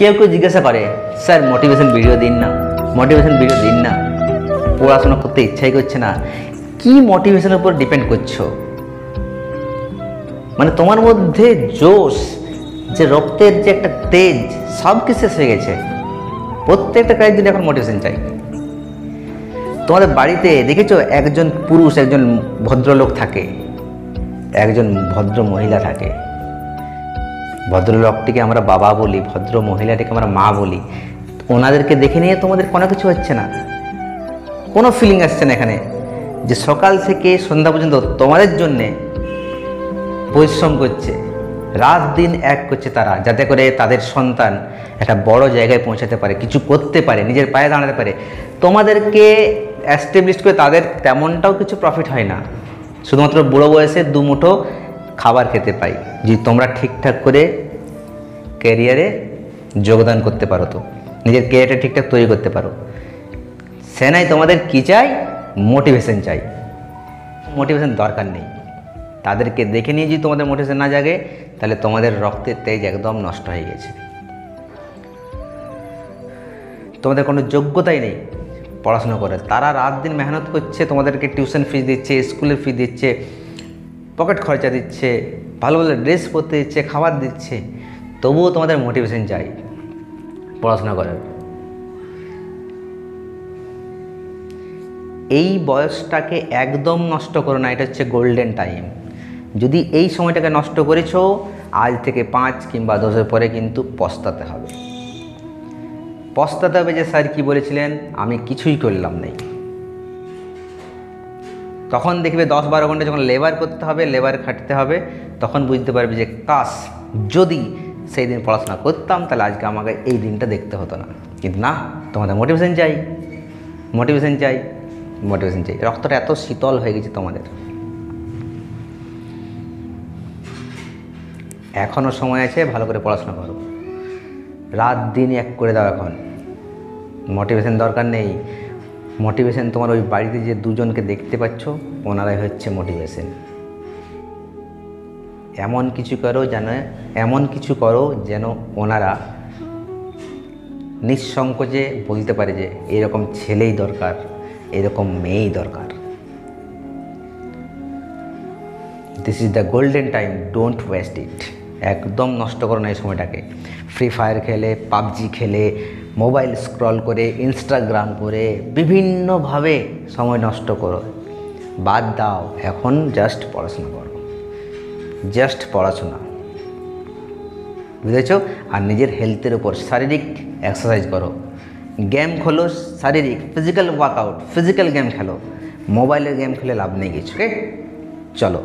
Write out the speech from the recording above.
কেউ কেউ জিজ্ঞাসা করে, স্যার মোটিভেশন ভিডিও দিন না, মোটিভেশন ভিডিও দিন না, পড়াশোনা করতে ইচ্ছাই করছে না। কি মোটিভেশনের উপর ডিপেন্ড করছো? মানে তোমার মধ্যে জোশ, যে রক্তের যে একটা তেজ, সব কিছু শেষ হয়ে গেছে। প্রত্যেকটা কাজের জন্য এখন মোটিভেশন চাই। তোমাদের বাড়িতে দেখেছো একজন পুরুষ, একজন ভদ্রলোক থাকে, একজন ভদ্র মহিলা থাকে। ভদ্রলোকটিকে আমরা বাবা বলি, ভদ্র মহিলাটিকে আমরা মা বলি। ওনাদেরকে দেখে নিয়ে তোমাদের কোনো কিছু হচ্ছে না, কোনো ফিলিং আসছে না এখানে, যে সকাল থেকে সন্ধ্যা পর্যন্ত তোমাদের জন্যে পরিশ্রম করছে, রাত দিন এক করছে তারা, যাতে করে তাদের সন্তান একটা বড় জায়গায় পৌঁছাতে পারে, কিছু করতে পারে, নিজের পায়ে দাঁড়াতে পারে। তোমাদেরকে অ্যাস্টাবলিশ করে তাদের তেমনটাও কিছু প্রফিট হয় না, শুধুমাত্র বুড়ো বয়সে দুমুঠো খাবার খেতে পাই, যদি তোমরা ঠিকঠাক করে ক্যারিয়ারে যোগদান করতে পারো, তো নিজের ক্যারিয়ারটা ঠিকঠাক তৈরি করতে পারো। সে নাই তোমাদের কী চাই? মোটিভেশন চাই। মোটিভেশন দরকার নেই। তাদেরকে দেখে নিয়ে যদি তোমাদের মোটিভেশন না জাগে, তাহলে তোমাদের রক্তের তেজ একদম নষ্ট হয়ে গেছে। তোমাদের কোনো যোগ্যতাই নেই পড়াশোনা করে। তারা রাত দিন মেহনত করছে, তোমাদেরকে টিউশন ফিস দিচ্ছে, স্কুলের ফি দিচ্ছে, পকেট খরচা দিচ্ছে, ভালো ভালো ড্রেস পরতে দিচ্ছে, খাবার দিচ্ছে, তবুও তোমাদের মোটিভেশন চাই পড়াশোনা করার। এই বয়সটাকে একদম নষ্ট করো না, এটা হচ্ছে গোল্ডেন টাইম। যদি এই সময়টাকে নষ্ট করেছো, আজ থেকে 5 কিংবা 10 বছর পরে কিন্তু পস্তাতে হবে। পস্তাতে হবে যে স্যার কি বলেছিলেন, আমি কিছুই করলাম না। তখন দেখবে 10-12 ঘন্টা যখন লেবার করতে হবে, লেবার খাটতে হবে, তখন বুঝতে পারবে যে কাশ যদি সেই দিন পড়াশোনা করতাম, তাহলে আজকে আমাকে এই দিনটা দেখতে হতো না। কিন্তু না, তোমাদের মোটিভেশন চাই, মোটিভেশন চাই, মোটিভেশন চাই। রক্তটা এত শীতল হয়ে গেছে তোমাদের। এখনও সময় আছে, ভালো করে পড়াশোনা করো, রাত দিন এক করে দাও। এখন মোটিভেশন দরকার নেই। মোটিভেশন তোমার ওই বাড়িতে যে দুজনকে দেখতে পাচ্ছ, ওনারাই হচ্ছে মোটিভেশন। এমন কিছু করো যেন ওনারা নিঃসংকোচে বলতে পারে যে এরকম ছেলেই দরকার, এরকম মেয়েই দরকার। This is the golden time, don't waste it. একদম নষ্ট করো না এই সময়টাকে। ফ্রি ফায়ার খেলে, পাবজি খেলে, মোবাইল স্ক্রল করে, ইনস্টাগ্রাম করে, বিভিন্নভাবে সময় নষ্ট করো। বাদ দাও, এখন জাস্ট পড়াশোনা করো, জাস্ট পড়াশোনা, বুঝেছো? আর নিজের হেলথের উপর শারীরিক এক্সারসাইজ করো, গেম খোলো, শারীরিক ফিজিক্যাল ওয়ার্কআউট, ফিজিক্যাল গেম খেলো। মোবাইলের গেম খেলে লাভ নেই কিছু। ওকে, চলো।